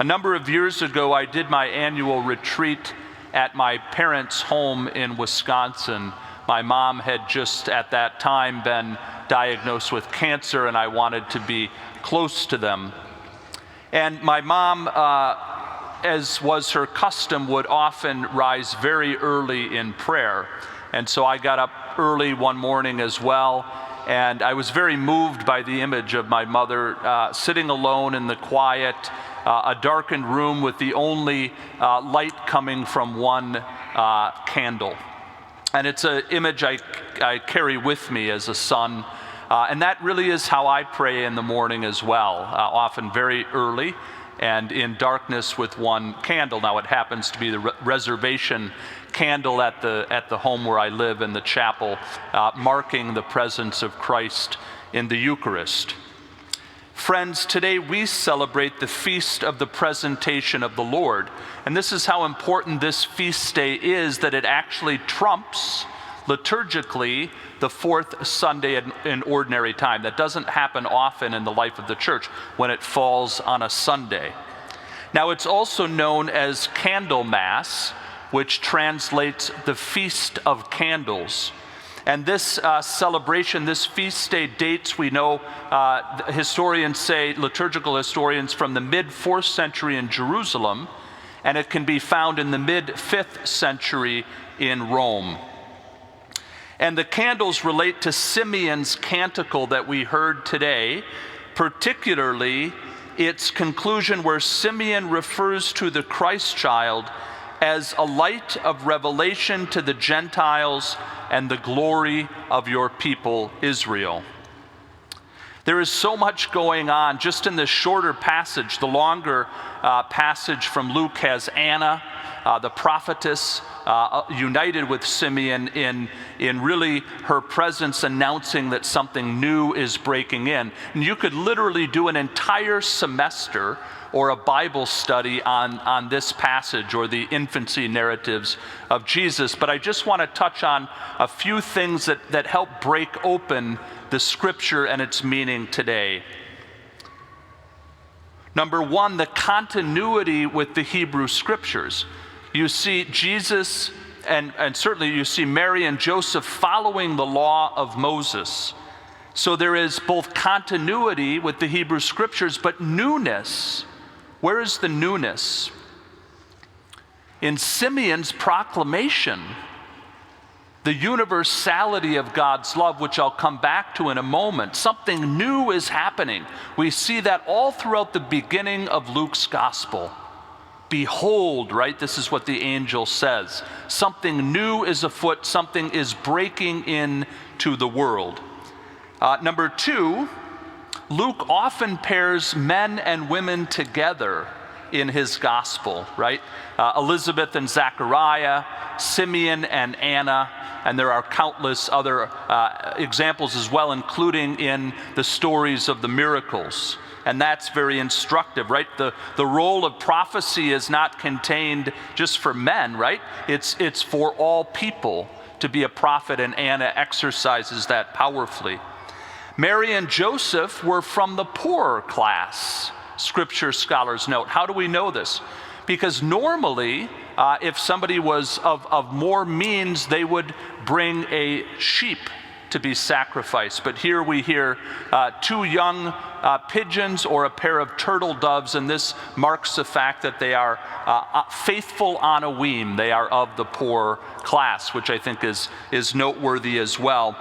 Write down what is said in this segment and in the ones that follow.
A number of years ago, I did my annual retreat at my parents' home in Wisconsin. My mom had just at that time been diagnosed with cancer, and I wanted to be close to them. And my mom, as was her custom, would often rise very early in prayer. And so I got up early one morning as well, and I was very moved by the image of my mother sitting alone in the quiet, a darkened room with the only light coming from one candle. And it's an image I carry with me as a son. And that really is how I pray in the morning as well, often very early and in darkness with one candle. Now it happens to be the reservation candle at the home where I live in the chapel, marking the presence of Christ in the Eucharist. Friends, today we celebrate the feast of the presentation of the Lord. And this is how important this feast day is, that it actually trumps liturgically the fourth Sunday in ordinary time. That doesn't happen often in the life of the church when it falls on a Sunday. Now it's also known as Candlemas, which translates the Feast of Candles. And this celebration, this feast day dates, we know, historians say, liturgical historians, from the mid-4th century in Jerusalem, and it can be found in the mid-5th century in Rome. And the candles relate to Simeon's canticle that we heard today, particularly its conclusion where Simeon refers to the Christ child as a light of revelation to the Gentiles and the glory of your people Israel. There is so much going on just in this shorter passage. The longer passage from Luke has Anna, the prophetess, united with Simeon in really her presence announcing that something new is breaking in. And you could literally do an entire semester or a Bible study on this passage or the infancy narratives of Jesus. But I just want to touch on a few things that help break open the scripture and its meaning today. Number one, the continuity with the Hebrew scriptures. You see Jesus, and certainly you see Mary and Joseph following the law of Moses. So there is both continuity with the Hebrew scriptures, but newness. Where is the newness? In Simeon's proclamation, the universality of God's love, which I'll come back to in a moment, something new is happening. We see that all throughout the beginning of Luke's gospel. Behold, right? This is what the angel says. Something new is afoot, something is breaking into the world. Number two, Luke often pairs men and women together in his gospel, right? Elizabeth and Zechariah, Simeon and Anna, and there are countless other examples as well, including in the stories of the miracles. And that's very instructive, right? The role of prophecy is not contained just for men, right? It's for all people to be a prophet, and Anna exercises that powerfully. Mary and Joseph were from the poorer class, scripture scholars note. How do we know this? Because normally, if somebody was of more means, they would bring a sheep to be sacrificed. But here we hear two young pigeons or a pair of turtle doves, and this marks the fact that they are faithful on a wean. They are of the poor class, which I think is noteworthy as well.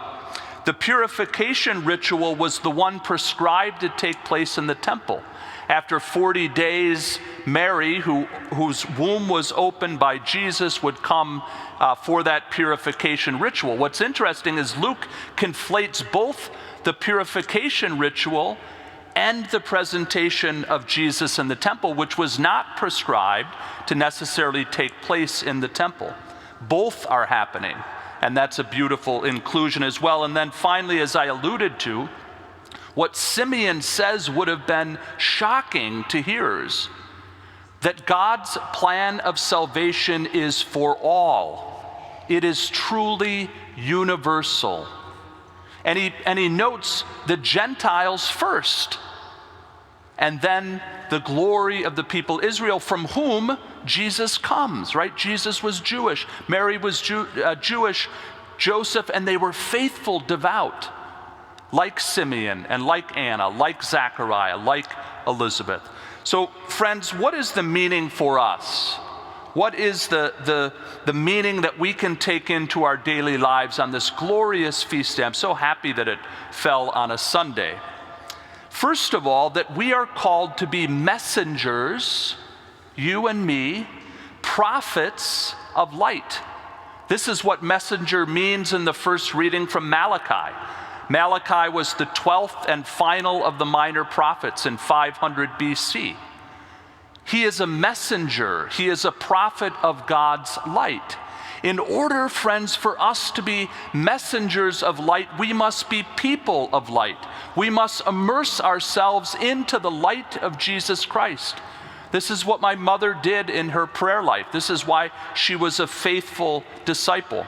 The purification ritual was the one prescribed to take place in the temple. After 40 days, Mary, whose womb was opened by Jesus, would come for that purification ritual. What's interesting is Luke conflates both the purification ritual and the presentation of Jesus in the temple, which was not prescribed to necessarily take place in the temple. Both are happening, and that's a beautiful inclusion as well. And then finally, as I alluded to, what Simeon says would have been shocking to hearers, that God's plan of salvation is for all. It is truly universal. And he notes the Gentiles first. and then the glory of the people Israel, from whom Jesus comes, right? Jesus was Jewish, Mary was Jewish, Joseph, and they were faithful, devout, like Simeon and like Anna, like Zachariah, like Elizabeth. So friends, what is the meaning for us? What is the meaning that we can take into our daily lives on this glorious feast day? I'm so happy that it fell on a Sunday. First of all, that we are called to be messengers, you and me, prophets of light. This is what messenger means in the first reading from Malachi. Malachi was the 12th and final of the minor prophets in 500 BC. He is a messenger. He is a prophet of God's light. In order, friends, for us to be messengers of light, we must be people of light. We must immerse ourselves into the light of Jesus Christ. This is what my mother did in her prayer life. This is why she was a faithful disciple.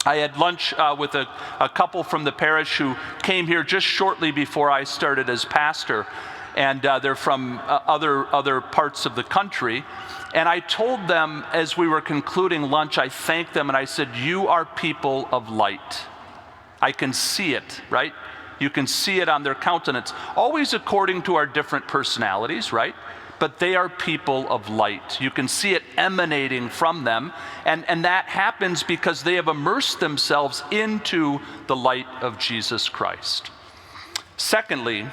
I had lunch with a couple from the parish who came here just shortly before I started as pastor, and they're from other parts of the country. And I told them as we were concluding lunch, I thanked them and I said, you are people of light. I can see it, right? You can see it on their countenance, always according to our different personalities, right? But they are people of light. You can see it emanating from them, and that happens because they have immersed themselves into the light of Jesus Christ. Secondly,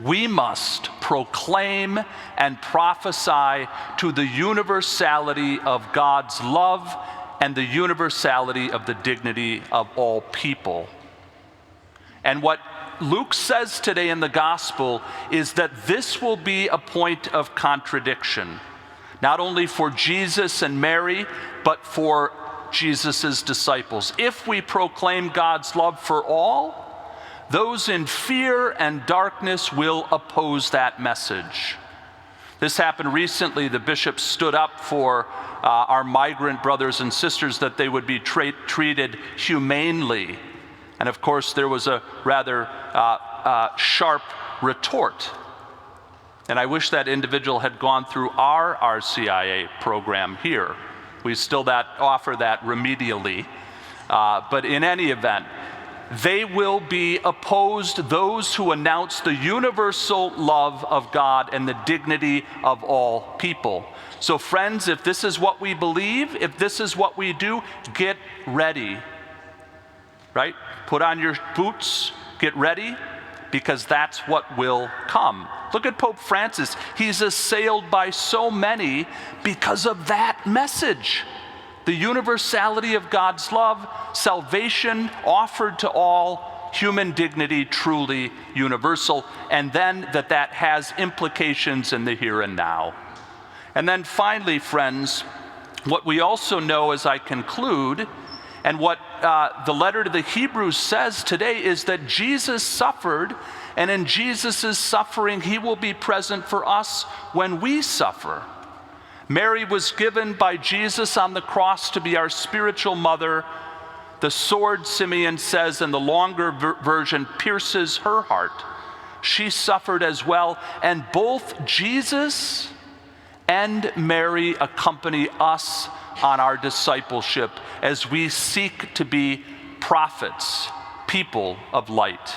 we must proclaim and prophesy to the universality of God's love and the universality of the dignity of all people. And what Luke says today in the gospel is that this will be a point of contradiction, not only for Jesus and Mary, but for Jesus' disciples. If we proclaim God's love for all, those in fear and darkness will oppose that message. This happened recently. The bishop stood up for our migrant brothers and sisters, that they would be treated humanely. And of course, there was a rather sharp retort. And I wish that individual had gone through our RCIA program here. We still offer that remedially. But in any event, they will be opposed, those who announce the universal love of God and the dignity of all people. So friends, if this is what we believe, if this is what we do, get ready, right? Put on your boots, get ready, because that's what will come. Look at Pope Francis. He's assailed by so many because of that message. The universality of God's love, salvation offered to all, human dignity truly universal, and then that has implications in the here and now. And then finally, friends, what we also know as I conclude, and what the letter to the Hebrews says today, is that Jesus suffered, and in Jesus' suffering, he will be present for us when we suffer. Mary was given by Jesus on the cross to be our spiritual mother. The sword, Simeon says, in the longer version, pierces her heart. She suffered as well, and both Jesus and Mary accompany us on our discipleship as we seek to be prophets, people of light.